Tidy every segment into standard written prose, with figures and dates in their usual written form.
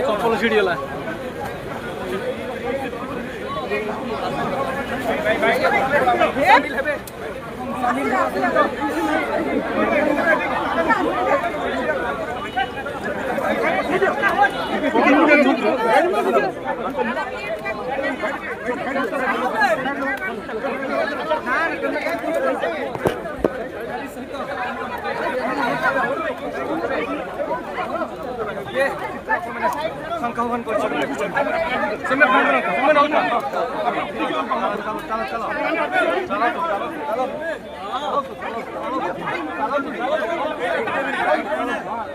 चप्पल छिड़ीगला संकलन कर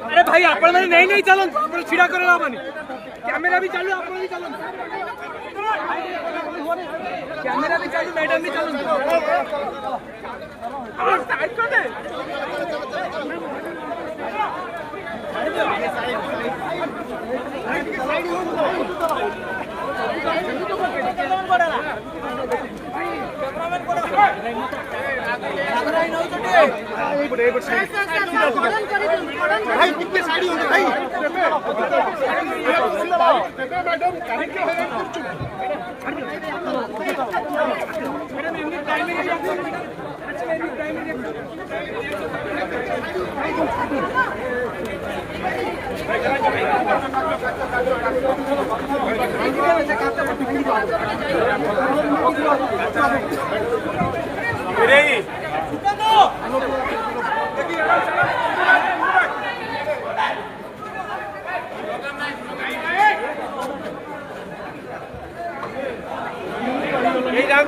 अरे भाई आपण मैंने नहीं नहीं चलो छिड़ा करे कैमेरा भी चालू आप भी चलो कैमेरा भी चालू मैडम भी चालू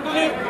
ये